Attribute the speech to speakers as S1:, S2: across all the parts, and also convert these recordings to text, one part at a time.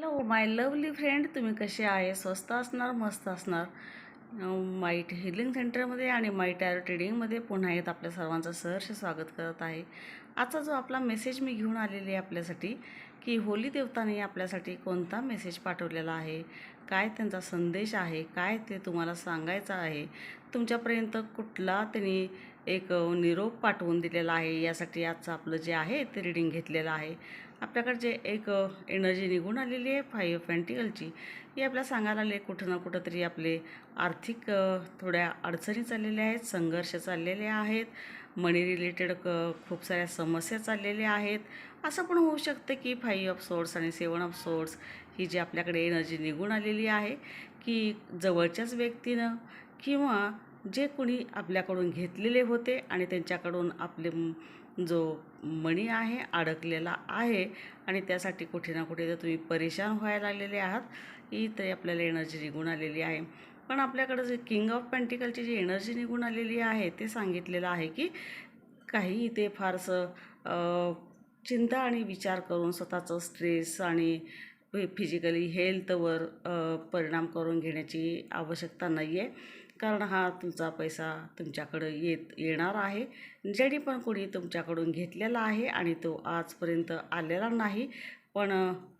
S1: Hello माय lovely friend, तुम्ही कसे आहे? स्वस्त असणार, मस्त असणार. माईट हिलिंग सेंटरमध्ये आणि माईट टॅरो ट्रेडिंगमध्ये पुन्हा येत आपल्या सर्वांचं सहर्ष स्वागत करत आहे. आजचा जो आपला मेसेज मी घेऊन आलेली आहे आपल्यासाठी, की होली देवतांनी आपल्यासाठी कोणता मेसेज पाठवलेला आहे, काय त्यांचा संदेश आहे, काय ते तुम्हाला सांगायचं आहे, तुमच्यापर्यंत कुठला त्यांनी एक निरोप पाठवून दिलेला आहे, यासाठी आजचं आपलं जे आहे ते रीडिंग घेतलेलं आहे. आपल्याकडे जे एक एनर्जी निघून आलेली आहे 5 पेंटिकलची, ही आपल्याला सांगायला आले कुठं ना कुठं तरी आपले आर्थिक थोड्या अडचणी चाललेल्या आहेत, संघर्ष चाललेले आहेत, मनी रिलेटेड खूप साऱ्या समस्या चाललेल्या आहेत. असं पण होऊ शकतं की 5 ऑफ सोर्ड्स आणि 7 ऑफ सोर्ड्स ही जी आपल्याकडे एनर्जी निघून आलेली आहे, की जवळच्याच व्यक्तीनं किंवा जे कोणी आपल्याकडून घेतलेले होते आणि त्यांच्याकडून आपले जो मनी आहे अडकलेला आहे आणि त्यासाठी कुठे ना कुठे जर तुम्ही परेशान व्हायला लागलेले आहात, ही तरी आपल्याला एनर्जी निघून आलेली आहे. पण आपल्याकडं जे किंग ऑफ पेंटिकलची जी एनर्जी निघून आलेली आहे ते सांगितलेलं आहे की काही ते फारसं चिंता आणि विचार करून स्वतःचं स्ट्रेस आणि फिजिकली हेल्थवर परिणाम करून घेण्याची आवश्यकता नाही आहे. कारण हा तुमचा पैसा तुमच्याकडं येणार आहे. ज्याने पण कोणी तुमच्याकडून घेतलेला आहे आणि तो आजपर्यंत आलेला नाही, पण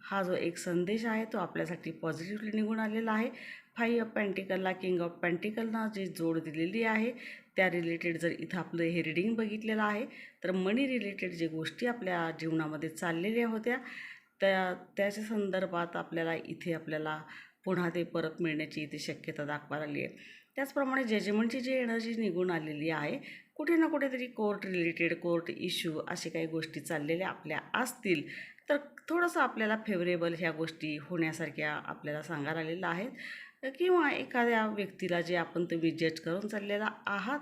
S1: हा जो एक संदेश आहे तो आपल्यासाठी पॉझिटिव्हली निघून आलेला आहे. 5 ऑफ पेंटिकलला किंग ऑफ पेंटिकलना जी जोड दिलेली आहे त्या रिलेटेड जर इथं आपलं हे रीडिंग बघितलेलं आहे, तर मनी रिलेटेड जे गोष्टी आपल्या जीवनामध्ये चाललेल्या होत्या त्याच्या संदर्भात आपल्याला पुन्हा ते परत मिळण्याची इथे शक्यता दाखवायला आली आहे. त्याचप्रमाणे जजमेंटची जी एनर्जी निघून आलेली आहे, कुठे ना कुठेतरी कोर्ट रिलेटेड, कोर्ट इश्यू असे काही गोष्टी चाललेल्या आपल्या असतील, तर थोडंसं आपल्याला फेवरेबल ह्या गोष्टी होण्यासारख्या आपल्याला सांगायला आलेल्या आहेत. किंवा एखाद्या व्यक्तीला जे आपण तुम्ही जज करून चाललेला आहात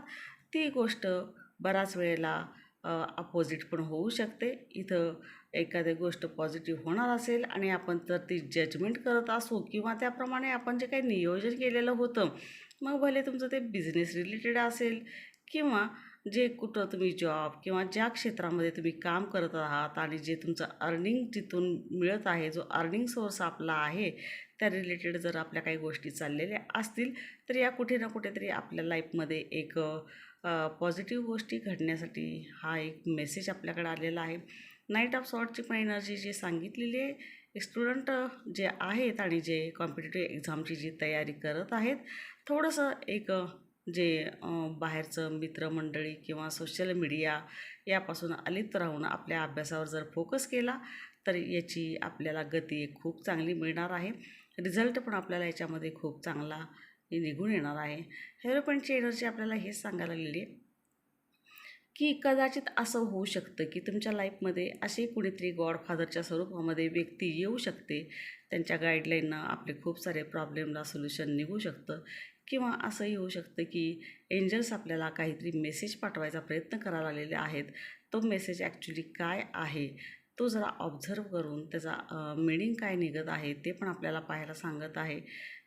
S1: ती गोष्ट बऱ्याच वेळेला अपोजिट पण होऊ शकते. इथं एखादी गोष्ट पॉझिटिव्ह होणार असेल आणि आपण तर ती जजमेंट करत असू किंवा त्याप्रमाणे आपण जे काही नियोजन केलेलं होतं, मग भले तुमचं ते बिझनेस रिलेटेड असेल किंवा जे कुठं तुम्ही जॉब किंवा ज्या क्षेत्रामध्ये तुम्ही काम करत आहात आणि जे तुमचं अर्निंग जिथून मिळत आहे, जो अर्निंग सोर्स आपला आहे त्या रिलेटेड जर आपल्या काही गोष्टी चाललेल्या असतील, तर या कुठे ना कुठेतरी आपल्या लाईफमध्ये एक पॉझिटिव्ह गोष्टी घडण्यासाठी हा एक मेसेज आपल्याकडे आलेला आहे. नाईट ऑफ सॉर्टची पण एनर्जी जी सांगितलेली आहे, स्टुडंट जे आहेत आणि जे कॉम्पिटेटिव्ह एक्झामची जी तयारी करत आहेत, थोडंसं एक जे बाहेरचं मित्रमंडळी किंवा सोशल मीडिया यापासून अलिप्त राहून आपल्या अभ्यासावर जर फोकस केला तर याची आपल्याला गती खूप चांगली मिळणार आहे. रिझल्ट पण आपल्याला याच्यामध्ये खूप चांगला निघून येणार आहे. हेरोपंटची एनर्जी आपल्याला हेच सांगायला लागलेली आहे की कदाचित असं होऊ शकतं की तुमच्या लाईफमध्ये असे कुणीतरी गॉडफादरच्या स्वरूपामध्ये व्यक्ती येऊ शकते. त्यांच्या गाईडलाईननं आपले खूप सारे प्रॉब्लेमला सोल्युशन निघू शकतं. किंवा असंही होऊ शकतं की एंजल्स आपल्याला काहीतरी मेसेज पाठवायचा प्रयत्न करायला आलेले आहेत. तो मेसेज ॲक्च्युली काय आहे तो जरा ऑब्झर्व करून त्याचा मिनिंग काय निघत आहे ते पण आपल्याला पाहायला सांगत आहे.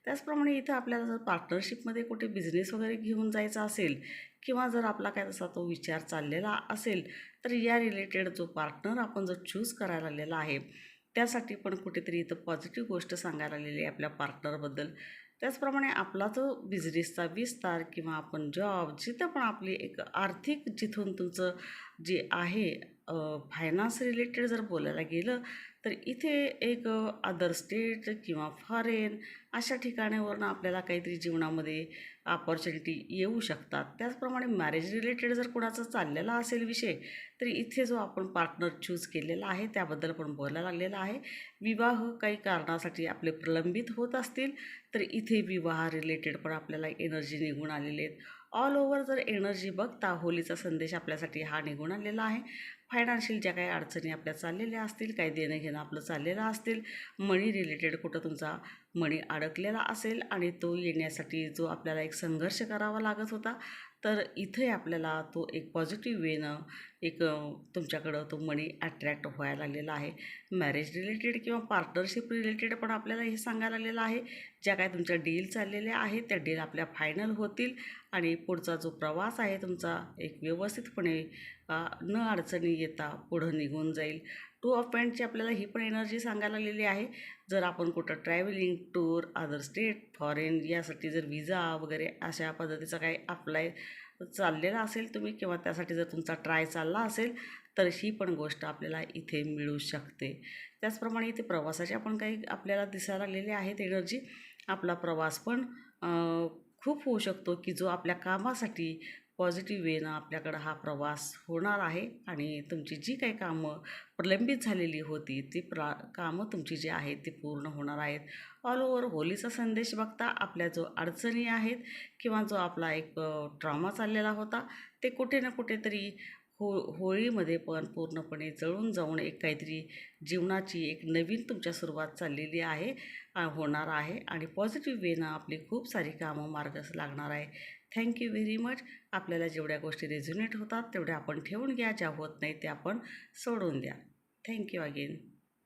S1: त्याचप्रमाणे इथं आपल्याला जर पार्टनरशिपमध्ये कुठे बिझनेस वगैरे घेऊन जायचा असेल किंवा जर आपला काय तसा तो विचार चाललेला असेल, तर या रिलेटेड जो पार्टनर आपण जर चूज करायला आलेला आहे त्यासाठी पण कुठेतरी इथं पॉझिटिव्ह गोष्ट सांगायला आलेली आहे आपल्या पार्टनरबद्दल. त्याचप्रमाणे आपला जो बिझनेसचा विस्तार किंवा आपण जॉब जिथं पण आपली एक आर्थिक जिथून तुमचं जे आहे फायनान्स रिलेटेड जर बोलायला गेलं, तर इथे एक अदर स्टेट किंवा फॉरेन अशा ठिकाणावरून आपल्याला काहीतरी जीवनामध्ये अपॉर्च्युनिटी येऊ शकतात. त्याचप्रमाणे मॅरेज रिलेटेड जर कुणाचा चाललेला असेल विषय, तर इथे जो आपण पार्टनर चूज केलेला आहे त्याबद्दल पण बोलायला लागलेला आहे. विवाह काही कारणासाठी आपले प्रलंबित होत असतील, तर इथे विवाह रिलेटेड पण आपल्याला एनर्जी निघून आलेले आहेत. ऑल ओव्हर जर एनर्जी बघता होलीचा संदेश आपल्यासाठी हा निघून आलेला आहे. फायनान्शियल ज्या काही अडचणी आपल्या चाललेल्या असतील, काही देणं घेणं आपलं चाललेलं असतील, मनी रिलेटेड कुठं तुमचा मनी अडकलेला असेल आणि तो येण्यासाठी जो आपल्याला एक संघर्ष करावा लागत होता, तर इथे आपल्याला तो एक पॉझिटिव्ह वेनं एक तुमच्याकडं तो मनी अट्रॅक्ट व्हायला लागलेला आहे. मॅरेज रिलेटेड किंवा पार्टनरशिप रिलेटेड पण आपल्याला हे सांगायला लागलेलं आहे. ज्या काय तुमच्या डील चाललेल्या आहेत त्या डील आपल्या फायनल होतील आणि पुढचा जो प्रवास आहे तुमचा एक व्यवस्थितपणे न अडचणी येता पुढं निघून जाईल. टू ऑफ पेंटची आपल्याला ही पण एनर्जी सांगायला लागलेली आहे. जर आपण कुठं travelling, tour, other state, foreign यासाठी जर विजा वगैरे अशा पद्धतीचा काही अप्लाय चाललेला असेल तुम्ही, किंवा त्यासाठी जर तुमचा ट्राय चालला असेल, तर ही पण गोष्ट आपल्याला इथे मिळू शकते. त्याचप्रमाणे इथे प्रवासाच्या पण काही आपल्याला दिसायला लागलेले आहेत एनर्जी. आपला प्रवास पण खूप होऊ शकतो, की जो आपल्या कामासाठी पॉझिटिव्ह वेनं आपल्याकडं हा प्रवास होणार आहे आणि तुमची जी काही कामं प्रलंबित झालेली होती ती कामं तुमची जी आहेत ती पूर्ण होणार आहेत. ऑल ओव्हर होलीचा संदेश बघता आपल्या जो अडचणी आहेत किंवा जो आपला एक ट्रॉमा चाललेला होता, ते कुठे ना कुठेतरी होळीमध्ये पण पूर्णपणे जळून जाऊन एक काहीतरी जीवनाची एक नवीन तुमच्या सुरुवात चाललेली आहे, होणार आहे आणि पॉझिटिव्ह वेनं आपली खूप सारी कामं मार्गस लागणार आहे. Thank you very much. आपल्याला जेवढ्या गोष्टी रेझोनेट होतात तेवढ्या आपण ठेवून घ्या, ज्या होत नाही त्या आपण सोडून द्या. Thank you again.